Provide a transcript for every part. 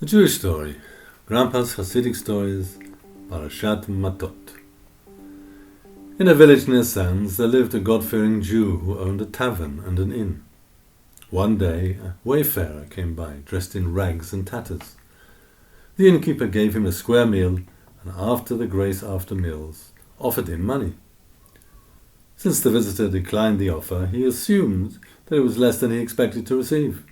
The Jewish story, Grandpa's Hasidic stories, Parashat Matot. In a village near Zanz, there lived a God-fearing Jew who owned a tavern and an inn. One day, a wayfarer came by, dressed in rags and tatters. The innkeeper gave him a square meal, and after the grace after meals, offered him money. Since the visitor declined the offer, he assumed that it was less than he expected to receive.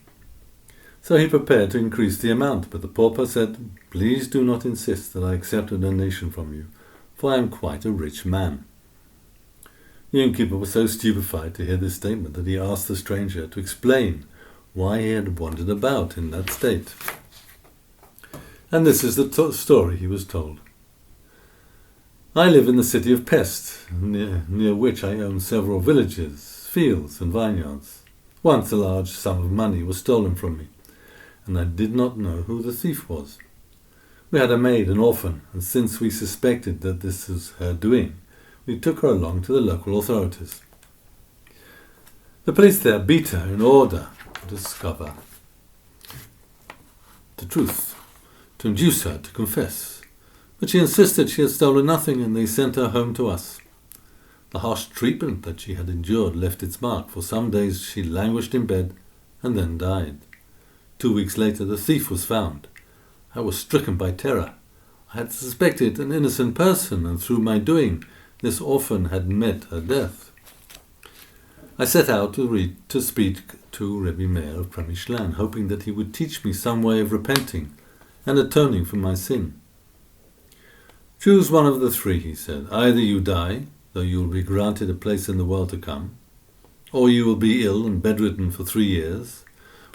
So he prepared to increase the amount, but the pauper said, "Please do not insist that I accept a donation from you, for I am quite a rich man." The innkeeper was so stupefied to hear this statement that he asked the stranger to explain why he had wandered about in that state. And this is the story he was told. I live in the city of Pest, near which I own several villages, fields and vineyards. Once a large sum of money was stolen from me, and I did not know who the thief was. We had a maid, an orphan, and since we suspected that this was her doing, we took her along to the local authorities. The police there beat her in order to discover the truth, to induce her to confess. But she insisted she had stolen nothing, and they sent her home to us. The harsh treatment that she had endured left its mark. For some days she languished in bed and then died. 2 weeks later the thief was found. I was stricken by terror. I had suspected an innocent person, and through my doing, this orphan had met her death. I set out to speak to Rebbe Meir of Premishlan, hoping that he would teach me some way of repenting and atoning for my sin. "Choose one of the three," he said. "Either you die, though you will be granted a place in the world to come, or you will be ill and bedridden for 3 years,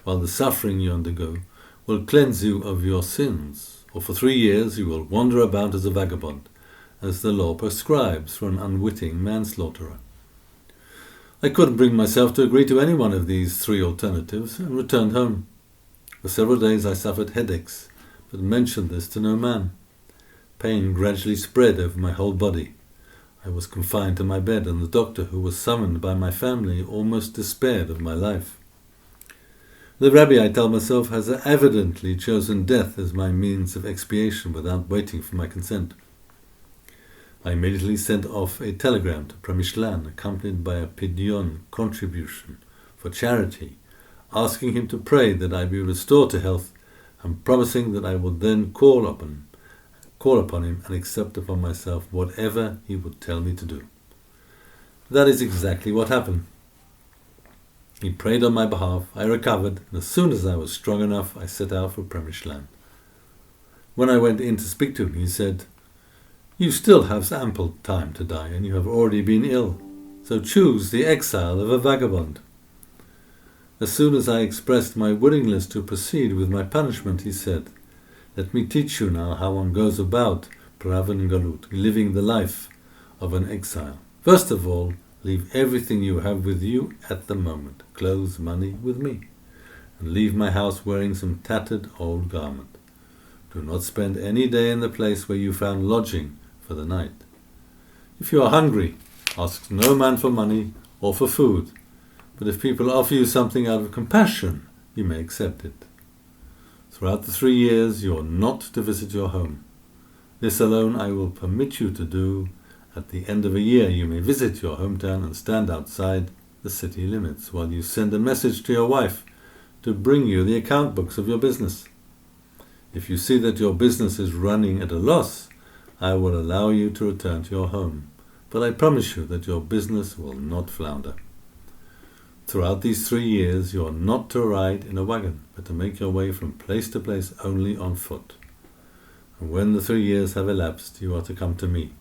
while the suffering you undergo will cleanse you of your sins, or for 3 years you will wander about as a vagabond, as the law prescribes for an unwitting manslaughterer." I couldn't bring myself to agree to any one of these 3 alternatives, and returned home. For several days I suffered headaches, but mentioned this to no man. Pain gradually spread over my whole body. I was confined to my bed, and the doctor, who was summoned by my family, almost despaired of my life. The rabbi, I tell myself, has evidently chosen death as my means of expiation without waiting for my consent. I immediately sent off a telegram to Premishlan, accompanied by a pidyon contribution for charity, asking him to pray that I be restored to health, and promising that I would then call upon him and accept upon myself whatever he would tell me to do. That is exactly what happened. He prayed on my behalf, I recovered, and as soon as I was strong enough, I set out for Premishlan. When I went in to speak to him, he said, "You still have ample time to die, and you have already been ill, so choose the exile of a vagabond." As soon as I expressed my willingness to proceed with my punishment, he said, "Let me teach you now how one goes about Praven Galut, living the life of an exile. First of all, leave everything you have with you at the moment, clothes, money, with me, and leave my house wearing some tattered old garment. Do not spend any day in the place where you found lodging for the night. If you are hungry, ask no man for money or for food, but if people offer you something out of compassion, you may accept it. Throughout the 3 years you are not to visit your home. This alone I will permit you to do. At the end of a year you may visit your hometown and stand outside the city limits while you send a message to your wife to bring you the account books of your business. If you see that your business is running at a loss, I will allow you to return to your home, but I promise you that your business will not flounder. Throughout these 3 years you are not to ride in a wagon, but to make your way from place to place only on foot. And when the 3 years have elapsed, you are to come to me.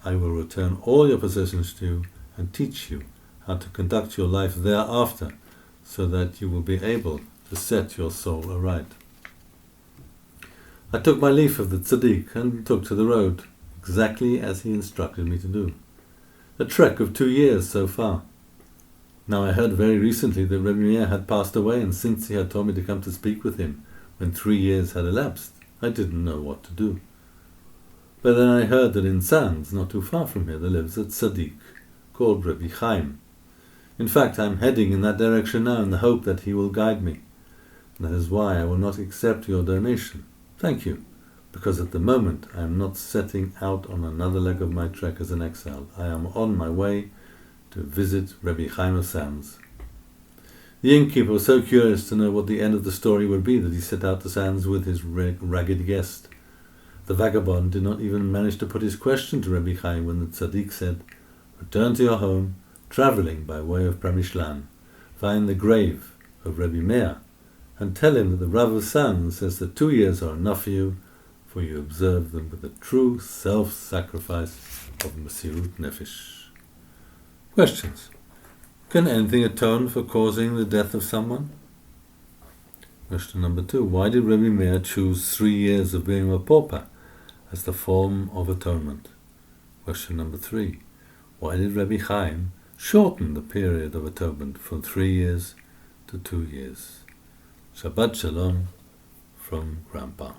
I will return all your possessions to you and teach you how to conduct your life thereafter, so that you will be able to set your soul aright." I took my leave of the tzaddik and took to the road, exactly as he instructed me to do. A trek of 2 years so far. Now I heard very recently that Rebbe Meir had passed away, and since he had told me to come to speak with him when 3 years had elapsed, I didn't know what to do. But then I heard that in Zanz, not too far from here, there lives a tzaddik called Rebbe Chaim. In fact, I'm heading in that direction now in the hope that he will guide me. That is why I will not accept your donation. Thank you, because at the moment I am not setting out on another leg of my trek as an exile. I am on my way to visit Rebbe Chaim of Zanz. The innkeeper was so curious to know what the end of the story would be that he set out to Zanz with his ragged guest. The vagabond did not even manage to put his question to Rebbe Chaim when the tzaddik said, "Return to your home, travelling by way of Premishlan. Find the grave of Rebbe Meir, and tell him that the Rav of Zanz says that 2 years are enough for you observe them with a true self-sacrifice of Mesirut Nefesh." Questions. Can anything atone for causing the death of someone? Question number 2. Why did Rebbe Meir choose 3 years of being a pauper as the form of atonement? Question number 3. Why did Rebbe Chaim shorten the period of atonement from 3 years to 2 years? Shabbat Shalom from Grandpa.